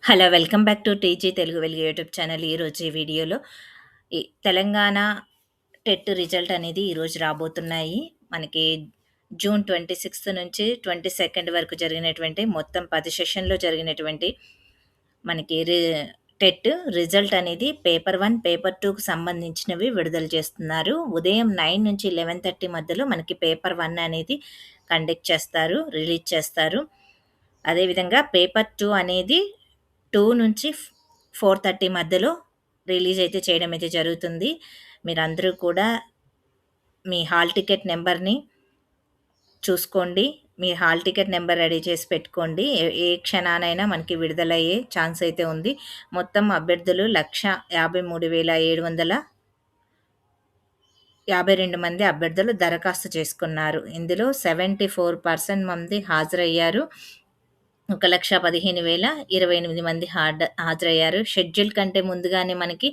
Hello! Welcome back to TG Telugu వెలుగు YouTube channel. ఈరోజు ఈ వీడియోలో ఈ తెలంగాణ టెట్ రిజల్ట్ అనేది ఈరోజు రాబోతున్నాయి. మనకి జూన్ 26 నుంచి 22 వరకు జరిగినటువంటి మొత్తం 10 సెషన్‌లో జరిగినటువంటి మనకి టెట్ రిజల్ట్ అనేది పేపర్ 1, పేపర్ 2కి సంబంధించినవి విడుదల చేస్తున్నారు. ఉదయం 9 నుంచి 11:30 మధ్యలో మనకి పేపర్ 1 అనేది కండక్ట్ చేస్తారు. రిలీజ్ చేస్తారు. అదేవిధంగా పేపర్ 2 అనేది 2 నుంచి 4:30 మధ్యలో రిలీజ్ అయితే చేయడం అయితే జరుగుతుంది. మీరందరూ కూడా మీ హాల్ టికెట్ నెంబర్‌ని చూసుకోండి. మీ హాల్ టికెట్ నెంబర్ రెడీ చేసి పెట్టుకోండి. ఏ ఏ క్షణానైనా మనకి విడుదలయ్యే ఛాన్స్ అయితే ఉంది. మొత్తం అభ్యర్థులు 1,53,752 మంది అభ్యర్థులు దరఖాస్తు చేసుకున్నారు. ఇందులో 74% మంది హాజరయ్యారు. 1,15,028 మంది హాజరయ్యారు. షెడ్యూల్ కంటే ముందుగానే మనకి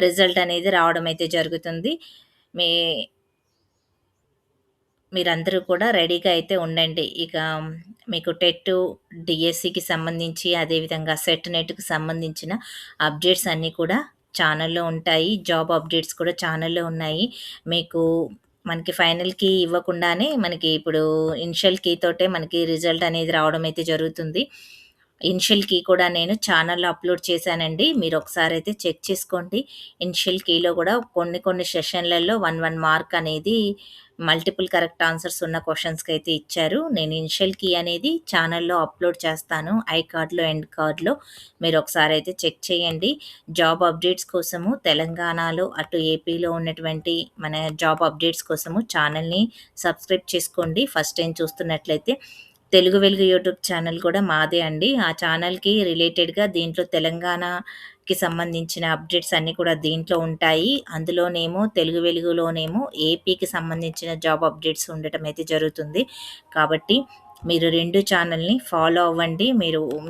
రిజల్ట్ అనేది రావడం అయితే జరుగుతుంది. మీ మీరందరూ కూడా రెడీగా అయితే ఉండండి. ఇక మీకు టెట్, డీఎస్సీకి సంబంధించి అదేవిధంగా సెట్ నెట్‌కి సంబంధించిన అప్డేట్స్ అన్నీ కూడా ఛానల్‌లో ఉంటాయి. జాబ్ అప్డేట్స్ కూడా ఛానల్‌లో ఉన్నాయి. మీకు మనకి ఫైనల్ కీ ఇవ్వకుండానే మనకి ఇప్పుడు ఇనిషియల్ కీ తోటే మనకి రిజల్ట్ అనేది రావడం అయితే జరుగుతుంది. ఇనిషియల్ కీ కూడా నేను ఛానల్‌లో అప్‌లోడ్ చేశానండి. మీరొకసారయితే చెక్ చేసుకోండి. ఇనిషియల్ కీలో కూడా కొన్ని సెషన్‌లలో 1 మార్క్ అనేది మల్టిపుల్ కరెక్ట్ ఆన్సర్స్ ఉన్న క్వెషన్స్‌కైతే ఇచ్చారు. నేను ఇనిషియల్ కీ అనేది ఛానల్‌లో అప్‌లోడ్ చేస్తాను. ఐ కార్డ్‌లో, ఎండ్ కార్డ్‌లో మీరొకసారయితే చెక్ చేయండి. జాబ్ అప్డేట్స్ కోసము తెలంగాణలో, అటు ఏపీలో ఉన్నటువంటి మన జాబ్ అప్డేట్స్ కోసము ఛానల్‌ని సబ్స్క్రైబ్ చేసుకోండి. ఫస్ట్ టైమ్ చూస్తున్నట్లయితే. తెలుగు వెలుగు యూట్యూబ్ ఛానల్ కూడా మాదే అండి. ఆ ఛానల్‌కి రిలేటెడ్‌గా దీంట్లో తెలంగాణకి సంబంధించిన అప్డేట్స్ అన్నీ కూడా దీంట్లో ఉంటాయి. అందులోనేమో తెలుగు వెలుగులోనేమో ఏపీకి సంబంధించిన జాబ్ అప్డేట్స్ ఉండటం అయితే జరుగుతుంది. కాబట్టి మీరు 2 ఛానల్‌ని ఫాలో అవ్వండి.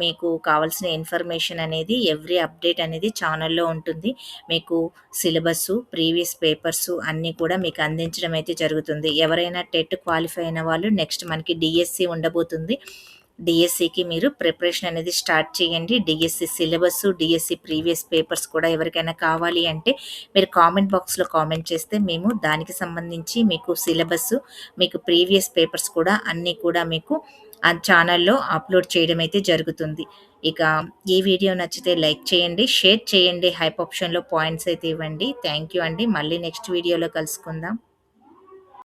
మీకు కావాల్సిన ఇన్ఫర్మేషన్ అనేది ఎవ్రీ అప్డేట్ అనేది ఛానల్‌లో ఉంటుంది. మీకు సిలబస్సు, ప్రీవియస్ పేపర్సు అన్నీ కూడా మీకు అందించడం అయితే జరుగుతుంది. ఎవరైనా టెట్ క్వాలిఫై అయిన వాళ్ళు నెక్స్ట్ మనకి డీఎస్సీ ఉండబోతుంది. డీఎస్సీకి మీరు ప్రిపరేషన్ అనేది స్టార్ట్ చేయండి. DSC syllabus, DSC previous papers కూడా ఎవరికైనా కావాలి అంటే మీరు కామెంట్ బాక్స్‌లో కామెంట్ చేస్తే మేము దానికి సంబంధించి మీకు సిలబస్సు, మీకు ప్రీవియస్ పేపర్స్ కూడా అన్నీ కూడా మీకు ఆ ఛానల్‌లో అప్‌లోడ్ చేయడం అయితే జరుగుతుంది. ఇక ఈ వీడియో నచ్చితే లైక్ చేయండి, షేర్ చేయండి, హైప్ ఆప్షన్‌లో పాయింట్స్ అయితే ఇవ్వండి. థాంక్ యూ అండి. మళ్ళీ నెక్స్ట్ వీడియోలో కలుసుకుందాం.